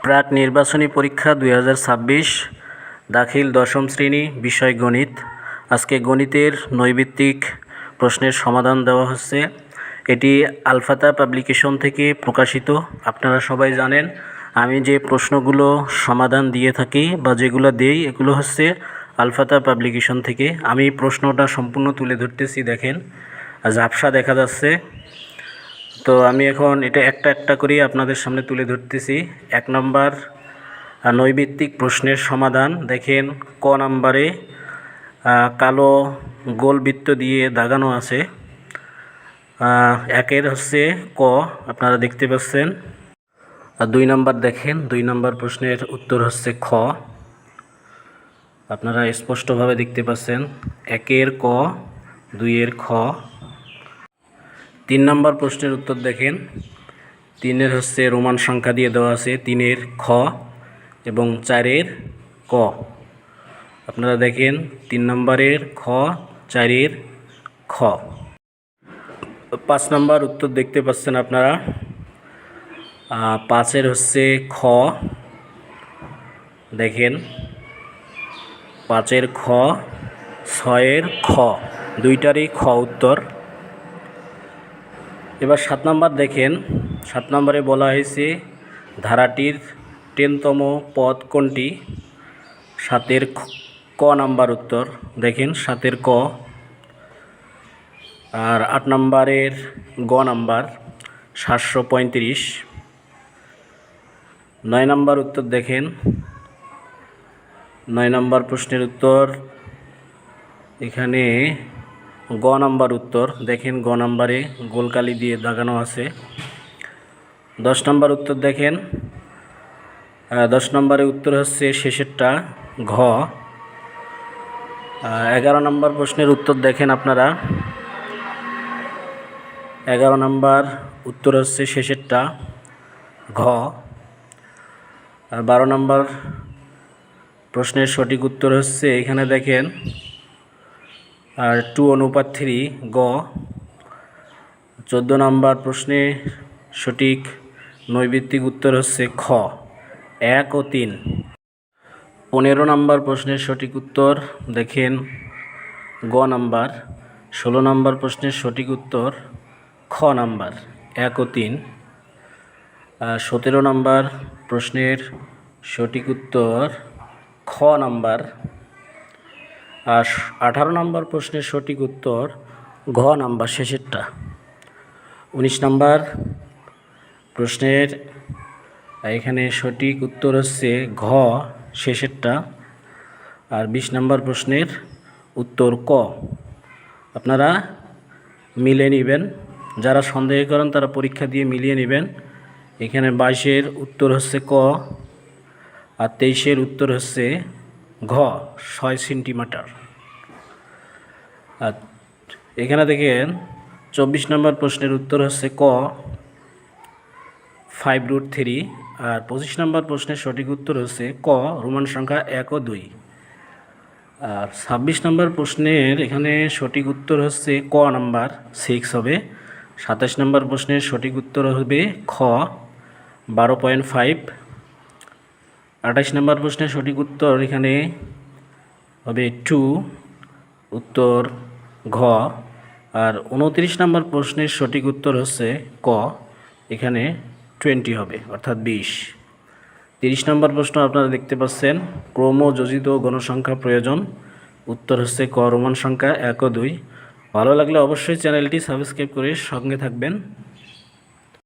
প্রাক নির্বাচনী পরীক্ষা 2026 দাখিল দশম শ্রেণী বিষয় গণিত। আজকে গণিতের নৈর্ব্যক্তিক প্রশ্নের সমাধান দেওয়া হচ্ছে। এটি আলফাতা পাবলিকেশন থেকে প্রকাশিত। আপনারা সবাই জানেন আমি যে প্রশ্নগুলো সমাধান দিয়ে থাকি বা যেগুলো দেই এগুলো হচ্ছে আলফাতা পাবলিকেশন থেকে। আমি প্রশ্নটা সম্পূর্ণ তুলে ধরতেছি, দেখেন ঝাপসা দেখা যাচ্ছে। তো আমি এখন এটা একটা একটা করে আপনাদের সামনে তুলে ধরতেছি। 1 নম্বর নৈর্ব্যক্তিক প্রশ্নের সমাধান। দেখেন ক নম্বরে কালো গোল বৃত্ত দিয়ে দাগানো আছে। একের হচ্ছে ক, আপনারা দেখতে পাচ্ছেন। আর 2 নম্বর দেখেন, 2 নম্বর প্রশ্নের উত্তর হচ্ছে খ, আপনারা স্পষ্টভাবে দেখতে পাচ্ছেন। 1-এর ক, 2-এর খ। 3 নম্বর প্রশ্নের উত্তর দেখেন, 3-এর হচ্ছে রোমান সংখ্যা দিয়ে দেওয়া আছে, 3-এর খ এবং 4-এর ক। আপনারা দেখেন 3 নম্বরের খ, 4-এর খ। 5 নম্বর উত্তর দেখতে পাচ্ছেন আপনারা। 5-এর হচ্ছে খ, দেখেন 5-এর খ, 6-এর খ, দুইটারই খ উত্তর। এবার 7 নম্বর দেখেন, 7 নম্বরে বলা হয়েছে ধারাটির 10তম পদ কোনটি? 7-এর ক নাম্বার উত্তর, দেখেন 7-এর ক। আর 8 নম্বরের গ নাম্বার 735। 9 নম্বর উত্তর দেখেন, 9 নম্বর প্রশ্নের উত্তর এখানে গ নাম্বার উত্তর, দেখেন গ নাম্বারে গোলকালি দিয়ে দাগানো আছে। 10 নম্বর উত্তর দেখেন, 10 নম্বরের উত্তর হচ্ছে শেষেরটা ঘ। 11 নম্বর প্রশ্নের উত্তর দেখেন আপনারা, 11 নম্বর উত্তর হচ্ছে শেষেরটা ঘ। আর 12 নম্বর প্রশ্নের সঠিক উত্তর হচ্ছে এখানে দেখেন 2:3 গ। 14 নম্বর প্রশ্নে সঠিক নৈর্ব্যক্তিক উত্তর হচ্ছে খ, 1 ও 3। 15 নম্বর প্রশ্নের সঠিক উত্তর দেখেন গ নাম্বার। 16 নম্বর প্রশ্নের সঠিক উত্তর খ নাম্বার, 1 ও 3। 17 নম্বর প্রশ্নের সঠিক উত্তর খ নাম্বার। আর 18 নম্বর প্রশ্নের সঠিক উত্তর ঘ নাম্বার, শেষেরটা। 19 নম্বর প্রশ্নের এখানে সঠিক উত্তর হচ্ছে ঘ, শেষেরটা। আর 20 নম্বর প্রশ্নের উত্তর ক। আপনারা মিলে নেবেন, যারা সন্দেহ করেন তারা পরীক্ষা দিয়ে মিলিয়ে নেবেন। এখানে 22-এর উত্তর হচ্ছে ক, আর 23-এর উত্তর হচ্ছে ঘ, 6 সেন্টিমিটার। আর এখানে দেখেন 24 নম্বর প্রশ্নের উত্তর হচ্ছে ক, 5√3। আর 25 নম্বর প্রশ্নের সঠিক উত্তর হচ্ছে ক, রোমান সংখ্যা 1 ও 2। আর 26 নম্বর প্রশ্নের এখানে সঠিক উত্তর হচ্ছে ক নাম্বার, 6 হবে। 27 নম্বর প্রশ্নের সঠিক উত্তর হবে খ, 12.5। 28 নম্বর প্রশ্নের সঠিক উত্তর এখানে হবে 2, উত্তর ঘ। আর 29 নম্বর প্রশ্নের সঠিক উত্তর হচ্ছে ক, এখানে 20 হবে, অর্থাৎ 20। 30 নম্বর প্রশ্ন আপনারা দেখতে পাচ্ছেন ক্রমযোজিত গণসংখ্যা প্রয়োজন, উত্তর হচ্ছে ক, রোমান সংখ্যা 1 ও 2। ভালো লাগলে অবশ্যই চ্যানেলটি সাবস্ক্রাইব করে সঙ্গে থাকবেন।